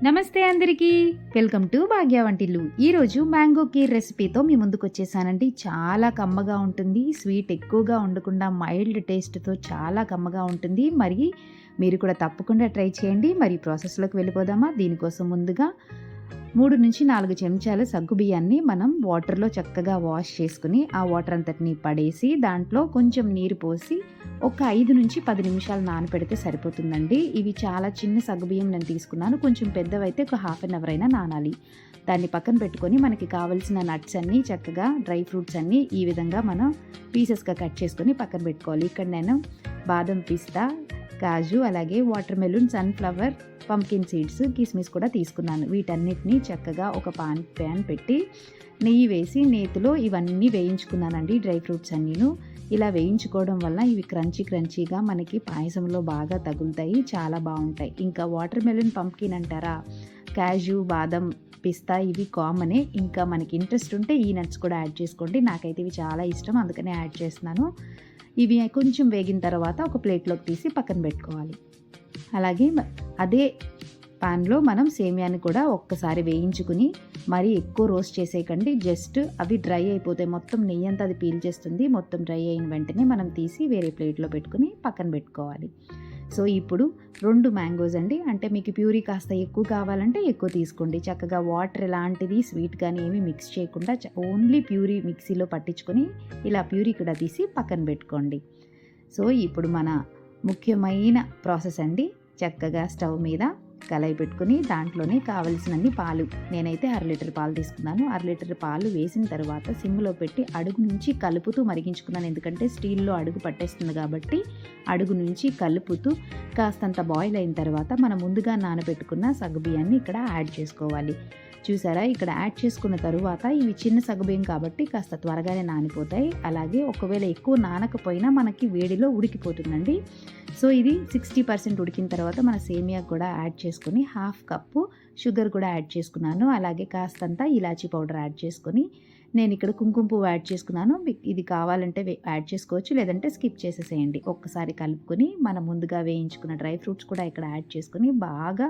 నమస్తే అందరికీ, welcome to భాగ్య వంటిల్లు. ఈరోజు మ్యాంగో కీర్ రెసిపీతో మీ ముందుకు వచ్చేసానండి. చాలా కమ్మగా ఉంటుంది, స్వీట్ ఎక్కువగా ఉండకుండా మైల్డ్ టేస్ట్తో చాలా కమ్మగా ఉంటుంది. మరి మీరు కూడా తప్పకుండా ట్రై చేయండి. మరి ప్రాసెస్లోకి వెళ్ళిపోదామా? దీనికోసం ముందుగా 3 నుంచి 4 చెంచాల సగ్గుబియ్యాన్ని మనం వాటర్లో చక్కగా వాష్ చేసుకుని ఆ వాటర్ అంతటిని పడేసి దాంట్లో కొంచెం నీరు పోసి ఒక 5 నుంచి 10 నిమిషాలు నానపెడితే సరిపోతుందండి. ఇవి చాలా చిన్న సగ్గుబియ్యం నేను తీసుకున్నాను. కొంచెం పెద్దవైతే ఒక హాఫ్ అన్ అవర్ అయినా నానాలి. దాన్ని పక్కన పెట్టుకొని మనకి కావలసిన నట్స్ అన్నీ చక్కగా డ్రై ఫ్రూట్స్ అన్నీ ఈ విధంగా మనం పీసెస్గా కట్ చేసుకొని పక్కన పెట్టుకోవాలి. ఇక్కడ నేను బాదం, పిస్తా, కాజు, అలాగే water melon, sunflower, pumpkin seeds, కిస్మిస్ కూడా తీసుకున్నాను. వీటన్నిటిని చక్కగా ఒక ప్యాన్ పెట్టి నెయ్యి వేసి నేతిలో ఇవన్నీ వేయించుకున్నానండి. డ్రై ఫ్రూట్స్ అన్నీను ఇలా వేయించుకోవడం వల్ల ఇవి క్రంచీగా మనకి పాయసంలో బాగా తగులుతాయి, చాలా బాగుంటాయి. ఇంకా వాటర్ మెలూన్, పంకిన్ అంటారా, కాజు, బాదం, పిస్తా ఇవి కామనే. ఇంకా మనకి ఇంట్రెస్ట్ ఉంటే ఈ నట్స్ కూడా యాడ్ చేసుకోండి. నాకైతే ఇవి చాలా ఇష్టం, అందుకనే యాడ్ చేస్తున్నాను. ఇవి కొంచెం వేగిన తర్వాత ఒక ప్లేట్లోకి తీసి పక్కన పెట్టుకోవాలి. అలాగే అదే పాన్లో మనం సేమియాని కూడా ఒక్కసారి వేయించుకుని మరీ ఎక్కువ రోస్ట్ చేసేయకండి. జస్ట్ అవి డ్రై అయిపోతే మొత్తం నెయ్యి అంతా అది పీల్చేస్తుంది. మొత్తం డ్రై అయిన వెంటనే మనం తీసి వేరే ప్లేట్లో పెట్టుకుని పక్కన పెట్టుకోవాలి. సో ఇప్పుడు 2 మ్యాంగోస్ అండి. అంటే మీకు ప్యూరీ కాస్త ఎక్కువ కావాలంటే ఎక్కువ తీసుకోండి. చక్కగా వాటర్ ఎలాంటిది స్వీట్ కానీ ఏమీ మిక్స్ చేయకుండా ఓన్లీ ప్యూరీ మిక్సీలో పట్టించుకొని ఇలా ప్యూరీ కూడా తీసి పక్కన పెట్టుకోండి. సో ఇప్పుడు మన ముఖ్యమైన ప్రాసెస్ అండి. చక్కగా స్టవ్ మీద కళాయి పెట్టుకుని దాంట్లోనే కావలసినన్ని పాలు, నేనైతే 1/2 లీటర్ పాలు తీసుకున్నాను. 1/2 లీటర్ పాలు వేసిన తర్వాత సిమ్లో పెట్టి అడుగు నుంచి కలుపుతూ మరిగించుకున్నాను. ఎందుకంటే స్టీల్లో అడుగు పట్టేస్తుంది కాబట్టి అడుగు నుంచి కలుపుతూ కాస్తంత బాయిల్ అయిన తర్వాత మనం ముందుగా నానబెట్టుకున్న సగ్గుబియ్యాన్ని ఇక్కడ యాడ్ చేసుకోవాలి. చూసారా, ఇక్కడ యాడ్ చేసుకున్న తరువాత ఇవి చిన్న సగ్గుబియ్యం కాబట్టి కాస్త త్వరగానే నానిపోతాయి. అలాగే ఒకవేళ ఎక్కువ నానకపోయినా మనకి వేడిలో ఉడికిపోతుందండి. సో ఇది 60% ఉడికిన తర్వాత మన సేమియా కూడా యాడ్ చేసుకొని 1/2 కప్పు షుగర్ కూడా యాడ్ చేసుకున్నాను. అలాగే కాస్తంత ఇలాచీ పౌడర్ యాడ్ చేసుకొని నేను ఇక్కడ కుంకుమ పువ్వు యాడ్ చేసుకున్నాను. ఇది కావాలంటే యాడ్ చేసుకోవచ్చు, లేదంటే స్కిప్ చేసేసేయండి. ఒక్కసారి కలుపుకొని మనం ముందుగా వేయించుకున్న డ్రై ఫ్రూట్స్ కూడా ఇక్కడ యాడ్ చేసుకొని బాగా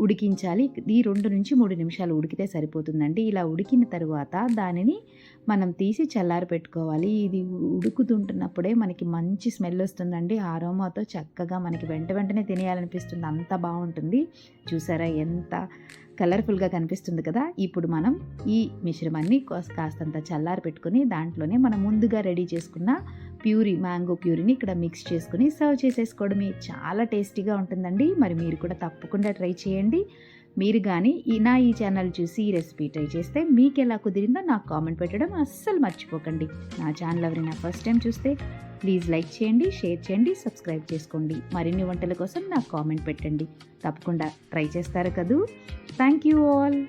ఉడికించాలి. ఈ 2 నుంచి 3 నిమిషాలు ఉడికితే సరిపోతుందండి. ఇలా ఉడికిన తరువాత దానిని మనం తీసి చల్లారి పెట్టుకోవాలి. ఇది ఉడుకుతుంటున్నప్పుడే మనకి మంచి స్మెల్ వస్తుందండి. ఆరోమాతో చక్కగా మనకి వెంటనే తినేయాలనిపిస్తుంది, అంత బాగుంటుంది. చూసారా ఎంత కలర్ఫుల్గా కనిపిస్తుంది కదా. ఇప్పుడు మనం ఈ మిశ్రమాన్ని కాస్తంత చల్లారి పెట్టుకుని దాంట్లోనే మనం ముందుగా రెడీ చేసుకున్న మ్యాంగో ప్యూరీని ఇక్కడ మిక్స్ చేసుకుని సర్వ్ చేసేసుకోవడమే. చాలా టేస్టీగా ఉంటుందండి. మరి మీరు కూడా తప్పకుండా ట్రై చేయండి. మీరు కానీ ఈ ఛానల్ చూసి ఈ రెసిపీ ట్రై చేస్తే మీకు ఎలా కుదిరిందో నాకు కామెంట్ పెట్టడం అస్సలు మర్చిపోకండి. నా ఛానల్ ఎవరైనా ఫస్ట్ టైం చూస్తే ప్లీజ్ లైక్ చేయండి, షేర్ చేయండి, సబ్స్క్రైబ్ చేసుకోండి. మరిన్ని వంటల కోసం నాకు కామెంట్ పెట్టండి. తప్పకుండా ట్రై చేస్తారు కదూ. Thank you all.